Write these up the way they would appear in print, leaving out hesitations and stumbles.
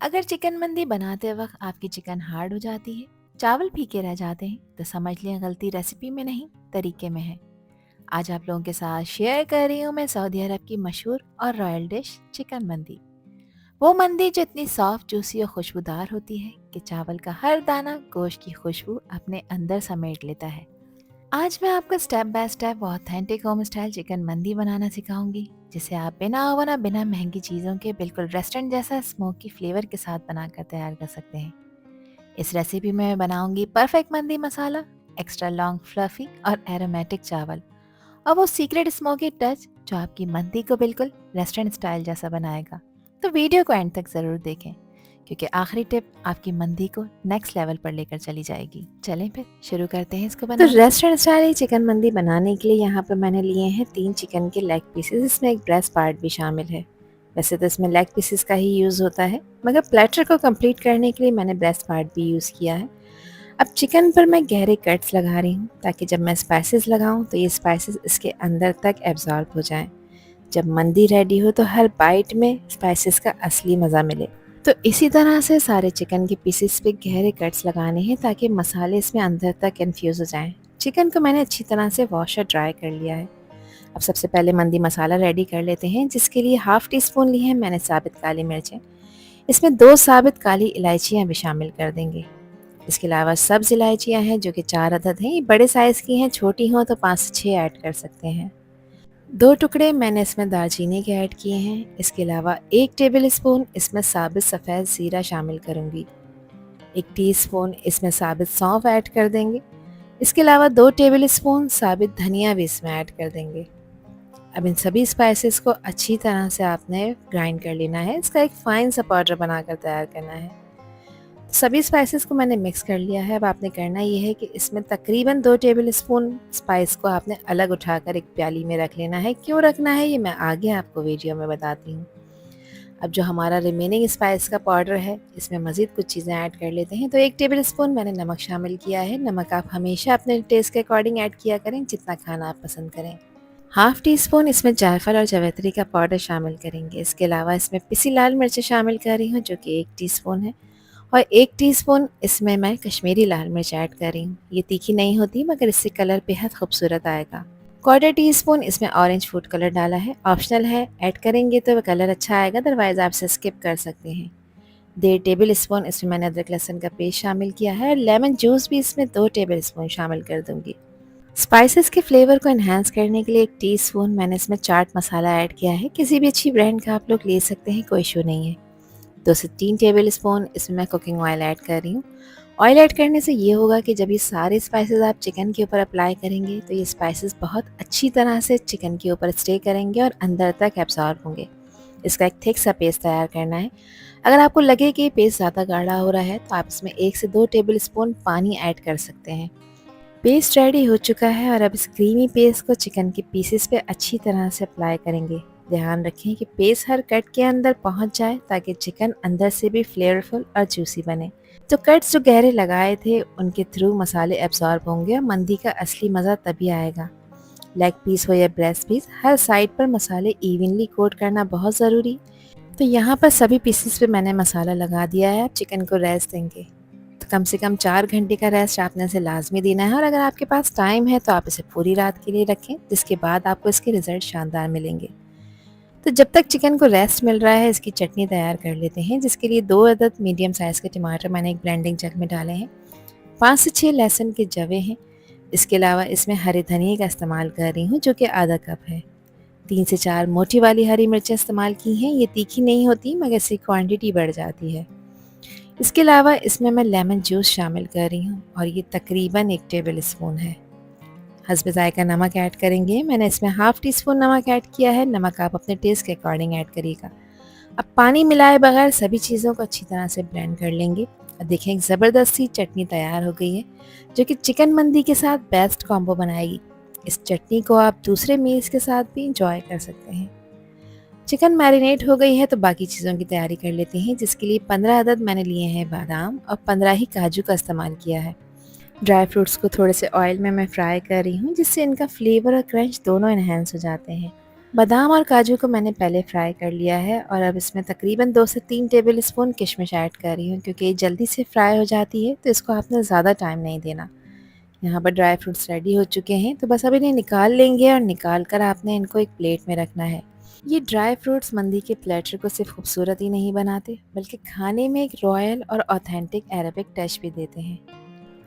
अगर चिकन मंदी बनाते वक्त आपकी चिकन हार्ड हो जाती है, चावल फीके रह जाते हैं, तो समझ लें गलती रेसिपी में नहीं, तरीके में है। आज आप लोगों के साथ शेयर कर रही हूँ मैं सऊदी अरब की मशहूर और रॉयल डिश चिकन मंदी। वो मंदी जो इतनी सॉफ्ट, जूसी और खुशबूदार होती है कि चावल का हर दाना गोश्त की खुशबू अपने अंदर समेट लेता है। आज मैं आपको step by step authentic home style chicken मंदी बनाना सिखाऊंगी, जिसे आप बिना ओवन और बिना महंगी चीज़ों के बिल्कुल रेस्टोरेंट जैसा स्मोकी फ्लेवर के साथ बनाकर तैयार कर सकते हैं। इस रेसिपी में मैं बनाऊंगी परफेक्ट मंदी मसाला, एक्स्ट्रा लॉन्ग फ्लफी और एरोमेटिक चावल, और वो सीक्रेट स्मोकी टच जो आपकी मंदी को बिल्कुल रेस्टोरेंट स्टाइल जैसा बनाएगा। तो वीडियो को एंड तक ज़रूर देखें, क्योंकि आखिरी टिप आपकी मंदी को नेक्स्ट लेवल पर लेकर चली जाएगी। चलें फिर शुरू करते हैं इसको बनाना। तो रेस्टोरेंट स्टाइल चिकन मंदी बनाने के लिए यहाँ पर मैंने लिए हैं 3 चिकन के लेग पीसेस, इसमें एक ब्रेस्ट पार्ट भी शामिल है। वैसे तो इसमें लेग पीसेस का ही यूज़ होता है, मगर प्लेटर को कंप्लीट करने के लिए मैंने ब्रेस्ट पार्ट भी यूज़ किया है। अब चिकन पर मैं गहरे कट्स लगा रही हूँ, ताकि जब मैं स्पाइसेस लगाऊँ तो ये स्पाइसेस इसके अंदर तक एब्जॉर्ब हो जाएं। जब मंदी रेडी हो तो हर बाइट में स्पाइसेस का असली मज़ा मिले। तो इसी तरह से सारे चिकन के पीसेस पे गहरे कट्स लगाने हैं, ताकि मसाले इसमें अंदर तक इन्फ्यूज़ हो जाएं। चिकन को मैंने अच्छी तरह से वॉश और ड्राई कर लिया है। अब सबसे पहले मंदी मसाला रेडी कर लेते हैं, जिसके लिए हाफ़ टी स्पून ली है मैंने साबित काली मिर्चें। इसमें 2 साबित काली इलायचियाँ भी शामिल कर देंगे। इसके अलावा सब्ज़ इलायचियाँ हैं जो कि 4 अदद हैं, ये बड़े साइज़ की हैं, छोटी हों तो 5 से 6 ऐड कर सकते हैं। 2 टुकड़े मैंने इसमें दालचीनी के ऐड किए हैं। इसके अलावा 1 टेबल स्पून इसमें साबित सफ़ेद ज़ीरा शामिल करूँगी। 1 टीस्पून इसमें साबित सौंफ ऐड कर देंगे। इसके अलावा 2 टेबल स्पून साबित धनिया भी इसमें ऐड कर देंगे। अब इन सभी स्पाइसेस को अच्छी तरह से आपने ग्राइंड कर लेना है, इसका एक फ़ाइन सा पाउडर बनाकर तैयार करना है। सभी स्पाइसेस को मैंने मिक्स कर लिया है। अब आपने करना ये है कि इसमें तकरीबन 2 टेबल स्पून स्पाइस को आपने अलग उठाकर एक प्याली में रख लेना है। क्यों रखना है ये मैं आगे आपको वीडियो में बताती हूँ। अब जो हमारा रिमेनिंग स्पाइस का पाउडर है, इसमें मज़ीद कुछ चीज़ें ऐड कर लेते हैं। तो 1 टेबल स्पून मैंने नमक शामिल किया है। नमक आप हमेशा अपने टेस्ट के अकॉर्डिंग ऐड किया करें, जितना खाना आप पसंद करें। हाफ़ टी स्पून इसमें जायफल और जवैत्री का पाउडर शामिल करेंगे। इसके अलावा इसमें पिसी लाल मिर्चें शामिल कर रही हूँ, जो कि 1 टीस्पून है, और 1 टीस्पून इसमें मैं कश्मीरी लाल मिर्च ऐड कर रही हूँ। ये तीखी नहीं होती, मगर इससे कलर बेहद खूबसूरत आएगा। 1/4 टीस्पून इसमें ऑरेंज फूड कलर डाला है, ऑप्शनल है, ऐड करेंगे तो कलर अच्छा आएगा, अदरवाइज़ आप इसे स्किप कर सकते हैं। 1.5 टेबल स्पून इसमें मैंने अदरक लहसुन का पेस्ट शामिल किया है, और लेमन जूस भी इसमें 2 टेबल स्पून शामिल कर दूँगी। स्पाइसेस के फ्लेवर को एनहांस करने के लिए 1 टीस्पून मैंने इसमें चाट मसाला ऐड किया है। किसी भी अच्छी ब्रांड का आप लोग ले सकते हैं, कोई इशू नहीं है। 2 से 3 टेबल स्पून इसमें मैं कुकिंग ऑयल ऐड कर रही हूँ। ऑयल ऐड करने से ये होगा कि जब ये सारे स्पाइसेस आप चिकन के ऊपर अप्लाई करेंगे, तो ये स्पाइसेस बहुत अच्छी तरह से चिकन के ऊपर स्टे करेंगे और अंदर तक एब्जॉर्ब होंगे। इसका एक थिक सा पेस्ट तैयार करना है। अगर आपको लगे कि पेस्ट ज़्यादा गाढ़ा हो रहा है, तो आप इसमें 1 से 2 टेबल स्पून पानी ऐड कर सकते हैं। पेस्ट रेडी हो चुका है, और अब इस क्रीमी पेस्ट को चिकन के पीसेस पे अच्छी तरह से अप्लाई करेंगे। ध्यान रखें कि पेस्ट हर कट के अंदर पहुंच जाए, ताकि चिकन अंदर से भी फ्लेवरफुल और जूसी बने। तो कट्स जो गहरे लगाए थे, उनके थ्रू मसाले एब्जॉर्ब होंगे और मंदी का असली मज़ा तभी आएगा। लेग पीस हो या ब्रेस्ट पीस, हर साइड पर मसाले इवनली कोट करना बहुत ज़रूरी। तो यहाँ पर सभी पीसेस पे मैंने मसाला लगा दिया है। आप चिकन को रेस्ट देंगे, तो कम से कम 4 घंटे का रेस्ट आपने इसे लाजमी देना है, और अगर आपके पास टाइम है तो आप इसे पूरी रात के लिए रखें, जिसके बाद आपको इसके रिज़ल्ट शानदार मिलेंगे। तो जब तक चिकन को रेस्ट मिल रहा है, इसकी चटनी तैयार कर लेते हैं, जिसके लिए 2 अदद मीडियम साइज़ के टमाटर मैंने एक ब्लेंडिंग जग में डाले हैं। 5 से 6 लहसुन के जवे हैं। इसके अलावा इसमें हरे धनिए का इस्तेमाल कर रही हूँ, जो कि आधा कप है। 3 से 4 मोटी वाली हरी मिर्चें इस्तेमाल की हैं। ये तीखी नहीं होती, मगर इसकी क्वांटिटी बढ़ जाती है। इसके अलावा इसमें मैं लेमन जूस शामिल कर रही हूँ, और ये तकरीबन 1 टेबल स्पून है। हस्बे ज़ायका नमक ऐड करेंगे। मैंने इसमें हाफ़ टी स्पून नमक ऐड किया है। नमक आप अपने टेस्ट के अकॉर्डिंग ऐड करिएगा। अब पानी मिलाए बगैर सभी चीज़ों को अच्छी तरह से ब्लेंड कर लेंगे। अब देखें, एक ज़बरदस्त सी चटनी तैयार हो गई है, जो कि चिकन मंदी के साथ बेस्ट कॉम्बो बनाएगी। इस चटनी को आप दूसरे मील्स के साथ भी इंजॉय कर सकते हैं। चिकन मैरिनेट हो गई है, तो बाकी चीज़ों की तैयारी कर लेते हैं, जिसके लिए 15 अदद मैंने लिए हैं बादाम, और 15 ही काजू का इस्तेमाल किया है। ड्राई फ्रूट्स को थोड़े से ऑयल में मैं फ्राई कर रही हूँ, जिससे इनका फ्लेवर और क्रंच दोनों इन्हेंस हो जाते हैं। बादाम और काजू को मैंने पहले फ्राई कर लिया है और अब इसमें तकरीबन 2 से 3 टेबल स्पून किशमिश ऐड कर रही हूँ, क्योंकि ये जल्दी से फ्राई हो जाती है तो इसको आपने ज़्यादा टाइम नहीं देना। यहाँ पर ड्राई फ्रूट्स रेडी हो चुके हैं, तो बस अब इन्हें निकाल लेंगे और निकाल कर आपने इनको एक प्लेट में रखना है। ये ड्राई फ्रूट्स मंदी के प्लेटर को सिर्फ खूबसूरत ही नहीं बनाते, बल्कि खाने में एक रॉयल और ऑथेंटिक अरबिक टच भी देते हैं।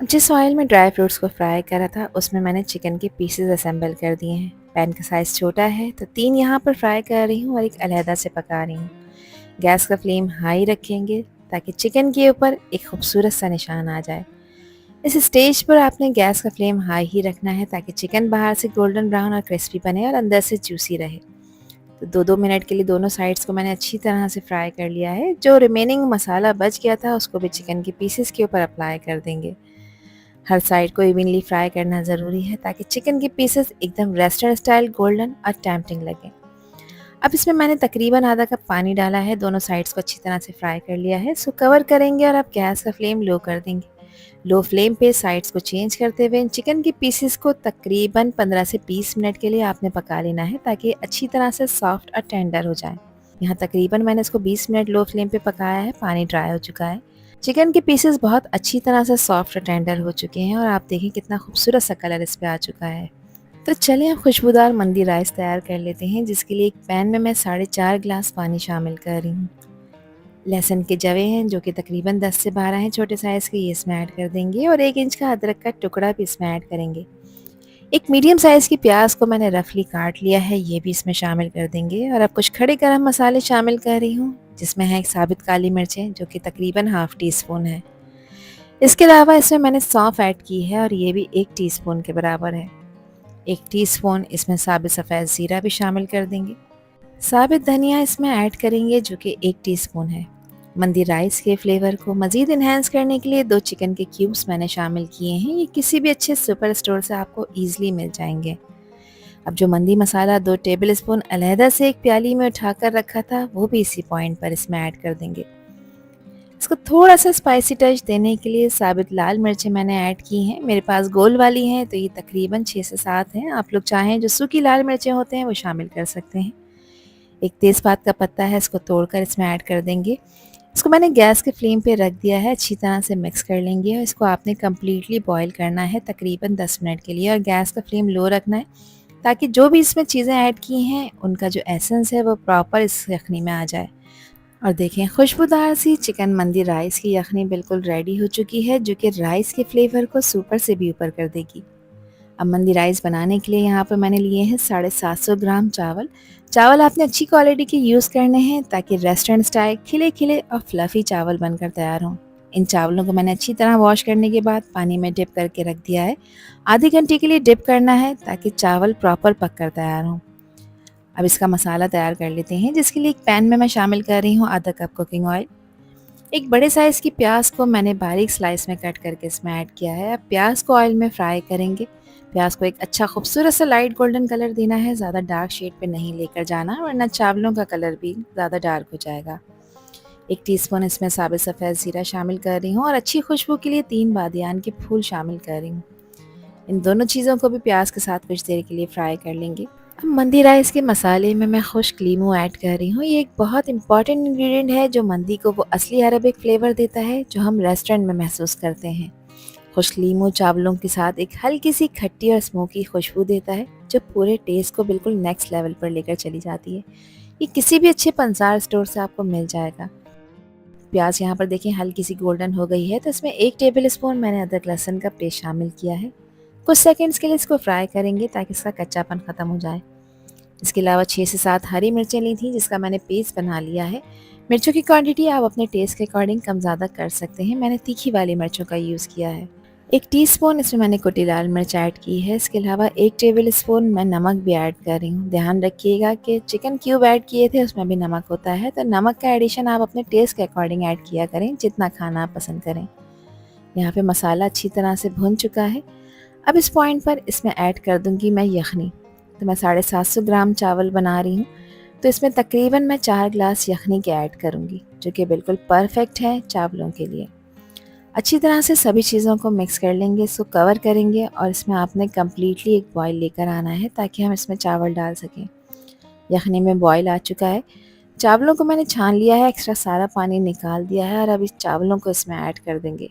जिस ऑयल में ड्राई फ्रूट्स को फ्राई करा था उसमें मैंने चिकन के पीसेस असेंबल कर दिए हैं। पैन का साइज़ छोटा है तो 3 यहाँ पर फ्राई कर रही हूँ और एक अलहदा से पका रही हूँ। गैस का फ्लेम हाई रखेंगे ताकि चिकन के ऊपर एक खूबसूरत सा निशान आ जाए। इस स्टेज पर आपने गैस का फ्लेम हाई ही रखना है ताकि चिकन बाहर से गोल्डन ब्राउन और क्रिस्पी बने और अंदर से जूसी रहे। तो 2-2 मिनट के लिए दोनों साइड्स को मैंने अच्छी तरह से फ्राई कर लिया है। जो रिमेनिंग मसाला बच गया था उसको भी चिकन के पीसेस के ऊपर अप्लाई कर देंगे। हर साइड को इवनली फ्राई करना ज़रूरी है ताकि चिकन के पीसेस एकदम रेस्टोरेंट स्टाइल गोल्डन और टेम्पटिंग लगे। अब इसमें मैंने तकरीबन आधा कप पानी डाला है, दोनों साइड्स को अच्छी तरह से फ्राई कर लिया है। सो कवर करेंगे और अब गैस का फ्लेम लो कर देंगे। लो फ्लेम पे साइड्स को चेंज करते हुए इन चिकन के पीसेस को तकरीबन 15 से 20 मिनट के लिए आपने पका लेना है ताकि अच्छी तरह से सॉफ्ट और टेंडर हो जाए। यहाँ तकरीबन मैंने इसको 20 मिनट लो फ्लेम पे पकाया है। पानी ड्राई हो चुका है। चिकन के पीसेस बहुत अच्छी तरह से सॉफ्ट और टेंडर हो चुके हैं और आप देखें कितना खूबसूरत सा कलर इस पे आ चुका है। तो चलिए अब खुशबूदार मंदी राइस तैयार कर लेते हैं, जिसके लिए एक पैन में मैं 4.5 गिलास पानी शामिल कर रही हूँ। लहसुन के जवे हैं जो कि तकरीबन 10 से 12 हैं छोटे साइज़ के, ये इसमें ऐड कर देंगे और 1 इंच का अदरक का टुकड़ा भी इसमें ऐड करेंगे। एक मीडियम साइज़ की प्याज को मैंने रफली काट लिया है, ये भी इसमें शामिल कर देंगे। और अब कुछ खड़े गरम मसाले शामिल कर रही हूँ, जिसमें है एक साबित काली मिर्चें जो कि तकरीबन हाफ़ टी स्पून है। इसके अलावा इसमें मैंने सौंफ ऐड की है और ये भी 1 टीस्पून के बराबर है। 1 टीस्पून इसमें साबित सफ़ेद ज़ीरा भी शामिल कर देंगे। साबित धनिया इसमें ऐड करेंगे जो कि 1 टीस्पून है। मंदी राइस के फ्लेवर को मज़ीद इन्हेंस करने के लिए 2 चिकन के क्यूब्स मैंने शामिल किए हैं। ये किसी भी अच्छे सुपर स्टोर से आपको ईज़िली मिल जाएंगे। अब जो मंदी मसाला 2 टेबल स्पून अलहदा से एक प्याली में उठाकर रखा था वो भी इसी पॉइंट पर इसमें ऐड कर देंगे। इसको थोड़ा सा स्पाइसी टच देने के लिए साबित लाल मिर्चें मैंने ऐड की हैं। मेरे पास गोल वाली हैं तो ये तकरीबन 6 से 7 हैं। आप लोग चाहें जो सूखी लाल मिर्चें होते हैं वो शामिल कर सकते हैं। एक तेज़पात का पत्ता है, इसको तोड़कर इसमें ऐड कर देंगे। इसको मैंने गैस के फ्लेम पे रख दिया है, अच्छी तरह से मिक्स कर लेंगे और इसको आपने कम्प्लीटली बॉईल करना है तकरीबन 10 मिनट के लिए और गैस का फ्लेम लो रखना है ताकि जो भी इसमें चीज़ें ऐड की हैं उनका जो एसेंस है वो प्रॉपर इस यखनी में आ जाए। और देखें खुशबूदार सी चिकन मंदी राइस की यखनी बिल्कुल रेडी हो चुकी है, जो कि राइस के फ्लेवर को सुपर से भी ऊपर कर देगी। अब मंदी राइस बनाने के लिए यहाँ पर मैंने लिए हैं 750 ग्राम चावल। चावल आपने अच्छी क्वालिटी के यूज़ करने हैं ताकि रेस्टोरेंट स्टाइल खिले खिले और फ्लफ़ी चावल बनकर तैयार हों। इन चावलों को मैंने अच्छी तरह वॉश करने के बाद पानी में डिप करके रख दिया है। आधे घंटे के लिए डिप करना है ताकि चावल प्रॉपर पक कर तैयार हों। अब इसका मसाला तैयार कर लेते हैं, जिसके लिए एक पैन में मैं शामिल कर रही हूँ आधा कप कुकिंग ऑयल। एक बड़े साइज़ की प्याज को मैंने बारीक स्लाइस में कट करके इसमें ऐड किया है। अब प्याज को ऑयल में फ्राई करेंगे। प्याज को एक अच्छा खूबसूरत सा लाइट गोल्डन कलर देना है, ज़्यादा डार्क शेड पे नहीं लेकर जाना वरना चावलों का कलर भी ज़्यादा डार्क हो जाएगा। 1 टीस्पून इसमें साबित सफ़ेद ज़ीरा शामिल कर रही हूँ और अच्छी खुशबू के लिए 3 बादियान के फूल शामिल कर रही हूँ। इन दोनों चीज़ों को भी प्याज के साथ कुछ देर के लिए फ्राई कर लेंगे। अब मंदी राइस के मसाले में मैं खुश्क लीमू ऐड कर रही हूँ। ये एक बहुत इंपॉर्टेंट इंग्रेडिएंट है जो मंदी को वो असली अरबिक फ्लेवर देता है जो हम रेस्टोरेंट में महसूस करते हैं। खुश्क लीमू चावलों के साथ एक हल्की सी खट्टी और स्मोकी खुशबू देता है जो पूरे टेस्ट को बिल्कुल नेक्स्ट लेवल पर लेकर चली जाती है। ये किसी भी अच्छे पंसार स्टोर से आपको मिल जाएगा। प्याज यहाँ पर देखें हल्की सी गोल्डन हो गई है तो इसमें 1 टेबल स्पून मैंने अदरक लहसुन का पेस्ट शामिल किया है। कुछ सेकंड्स के लिए इसको फ्राई करेंगे ताकि इसका कच्चापन ख़त्म हो जाए। इसके अलावा 6 से 7 हरी मिर्चें ली थी जिसका मैंने पेस्ट बना लिया है। मिर्चों की क्वांटिटी आप अपने टेस्ट के अकॉर्डिंग कम ज़्यादा कर सकते हैं। मैंने तीखी वाली मिर्चों का यूज़ किया है। 1 टीस्पून इसमें मैंने कुटी लाल मिर्च ऐड की है। इसके अलावा 1 टेबल स्पून मैं नमक भी ऐड कर रही हूँ। ध्यान रखिएगा कि चिकन क्यूब ऐड किए थे उसमें भी नमक होता है, तो नमक का एडिशन आप अपने टेस्ट के अकॉर्डिंग ऐड किया करें जितना खाना आप पसंद करें। यहाँ पे मसाला अच्छी तरह से भुन चुका है। अब इस पॉइंट पर इसमें ऐड कर दूँगी मैं यखनी। तो मैं 750 ग्राम चावल बना रही हूँ, तो इसमें तकरीबन मैं 4 ग्लास यखनी के ऐड करूँगी जो कि बिल्कुल परफेक्ट है चावलों के लिए। अच्छी तरह से सभी चीज़ों को मिक्स कर लेंगे, इसको कवर करेंगे और इसमें आपने कम्प्लीटली एक बॉयल लेकर आना है ताकि हम इसमें चावल डाल सकें। यखनी में बॉईल आ चुका है। चावलों को मैंने छान लिया है, एक्स्ट्रा सारा पानी निकाल दिया है और अब इस चावलों को इसमें ऐड कर देंगे।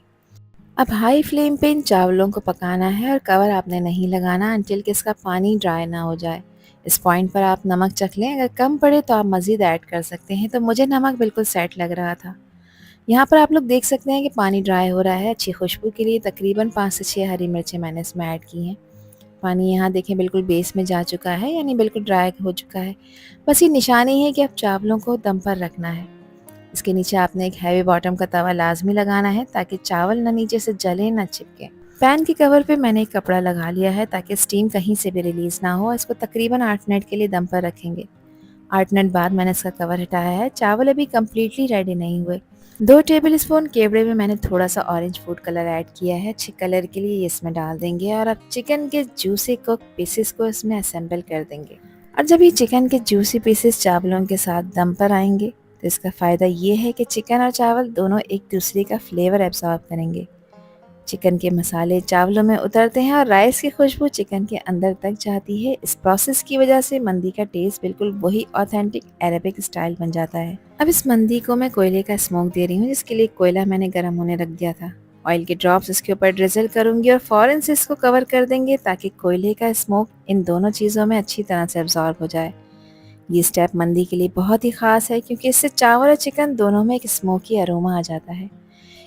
अब हाई फ्लेम पे इन चावलों को पकाना है और कवर आपने नहीं लगाना अंटिल कि इसका पानी ड्राई ना हो जाए। इस पॉइंट पर आप नमक चख लें, अगर कम पड़े तो आप मज़ीद ऐड कर सकते हैं। तो मुझे नमक बिल्कुल सेट लग रहा था। यहाँ पर आप लोग देख सकते हैं कि पानी ड्राई हो रहा है। अच्छी खुशबू के लिए तकरीबन 5 से 6 हरी मिर्चें मैंने इसमें ऐड की हैं। पानी यहाँ देखें बिल्कुल बेस में जा चुका है, यानी बिल्कुल ड्राई हो चुका है। बस ये निशानी है कि अब चावलों को दम पर रखना है। इसके नीचे आपने एक हैवी बॉटम का तवा लाजमी लगाना है ताकि चावल ना नीचे से जले ना चिपके। पैन के कवर पे मैंने एक कपड़ा लगा लिया है ताकि स्टीम कहीं से भी रिलीज़ ना हो। इसको तकरीबन 8 मिनट के लिए दम पर रखेंगे। 8 मिनट बाद मैंने इसका कवर हटाया है। चावल अभी कम्प्लीटली रेडी नहीं हुए। 2 टेबल स्पून केवड़े में मैंने थोड़ा सा ऑरेंज फूड कलर ऐड किया है। अच्छे कलर के लिए ये इसमें डाल देंगे और अब चिकन के जूसी कुक पीसेस को इसमें असेंबल कर देंगे। और जब ये चिकन के जूसी पीसेस चावलों के साथ दम पर आएंगे तो इसका फ़ायदा ये है कि चिकन और चावल दोनों एक दूसरे का फ्लेवर एब्जॉर्ब करेंगे। चिकन के मसाले चावलों में उतरते हैं और राइस की खुशबू चिकन के अंदर तक जाती है। इस प्रोसेस की वजह से मंदी का टेस्ट बिल्कुल वही ऑथेंटिक अरेबिक स्टाइल बन जाता है। अब इस मंदी को मैं कोयले का स्मोक दे रही हूँ, जिसके लिए कोयला मैंने गर्म होने रख दिया था। ऑयल के ड्रॉप्स इसके ऊपर ड्रिजल करूंगी और फ़ौरन से इसको कवर कर देंगे ताकि कोयले का स्मोक इन दोनों चीज़ों में अच्छी तरह से एब्जॉर्ब हो जाए। ये स्टेप मंदी के लिए बहुत ही ख़ास है क्योंकि इससे चावल और चिकन दोनों में एक स्मोकी अरोमा आ जाता है।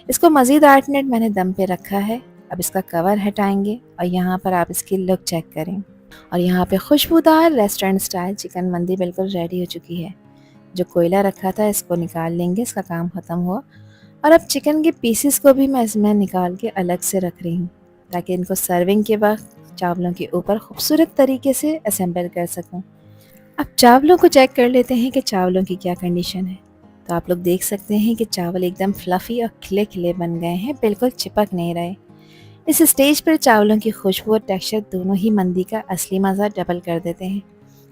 इसको मज़ीद 8 मिनट मैंने दम पे रखा है। अब इसका कवर हटाएंगे और यहाँ पर आप इसकी लुक चेक करें। और यहाँ पे खुशबूदार रेस्टोरेंट स्टाइल चिकन मंदी बिल्कुल रेडी हो चुकी है। जो कोयला रखा था इसको निकाल लेंगे, इसका काम ख़त्म हुआ। और अब चिकन के पीसेस को भी मैं इसमें निकाल के अलग से रख रही हूँ ताकि इनको सर्विंग के वक्त चावलों के ऊपर खूबसूरत तरीके से असेंबल कर सकूँ। अब चावलों को चेक कर लेते हैं कि चावलों की क्या कंडीशन है। तो आप लोग देख सकते हैं कि चावल एकदम फ्लफ़ी और खिले खिले बन गए हैं, बिल्कुल चिपक नहीं रहे। इस स्टेज पर चावलों की खुशबू और टेक्सचर दोनों ही मंदी का असली मज़ा डबल कर देते हैं।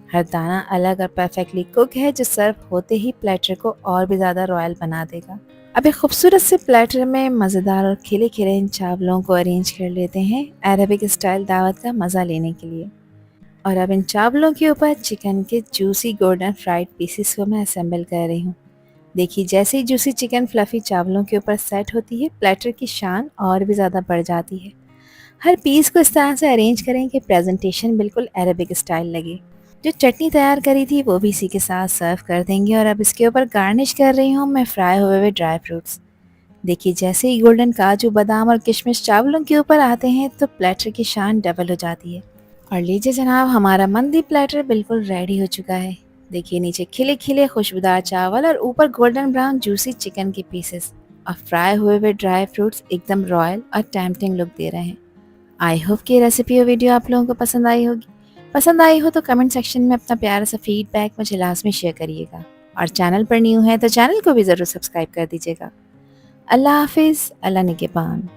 हर दाना अलग और परफेक्टली कुक है जो सर्व होते ही प्लेटर को और भी ज़्यादा रॉयल बना देगा। अब एक खूबसूरत से प्लेटर में मज़ेदार और खिले खिले इन चावलों को अरेंज कर लेते हैं अरेबिक स्टाइल दावत का मज़ा लेने के लिए। और अब इन चावलों के ऊपर चिकन के जूसी गोल्डन फ्राइड पीसेस को मैं असेंबल कर रही हूँ। देखिए जैसे ही जूसी चिकन फ्लफ़ी चावलों के ऊपर सेट होती है, प्लेटर की शान और भी ज़्यादा बढ़ जाती है। हर पीस को इस तरह से अरेंज करें कि प्रेजेंटेशन बिल्कुल अरेबिक स्टाइल लगे। जो चटनी तैयार करी थी वो भी इसी के साथ सर्व कर देंगे। और अब इसके ऊपर गार्निश कर रही हूँ मैं फ्राई हुए ड्राई फ्रूट्स। देखिए जैसे ही गोल्डन काजू बादाम और किशमिश चावलों के ऊपर आते हैं तो प्लेटर की शान डबल हो जाती है। और लीजिए जनाब, हमारा मंदी प्लेटर बिल्कुल रेडी हो चुका है। देखिए नीचे खिले खिले खुशबूदार चावल और ऊपर गोल्डन ब्राउन जूसी चिकन के पीसेस और फ्राई हुए ड्राई फ्रूट्स एकदम रॉयल और टेम्पटिंग लुक दे रहे हैं। आई होप कि रेसिपी और वीडियो आप लोगों को पसंद आई होगी। पसंद आई हो तो कमेंट सेक्शन में अपना प्यारा सा फीडबैक मुझे लाजमी शेयर करिएगा। और चैनल पर न्यू है तो चैनल को भी ज़रूर सब्सक्राइब कर दीजिएगा। अल्लाह हाफिज़, अल्लाह निगहबान।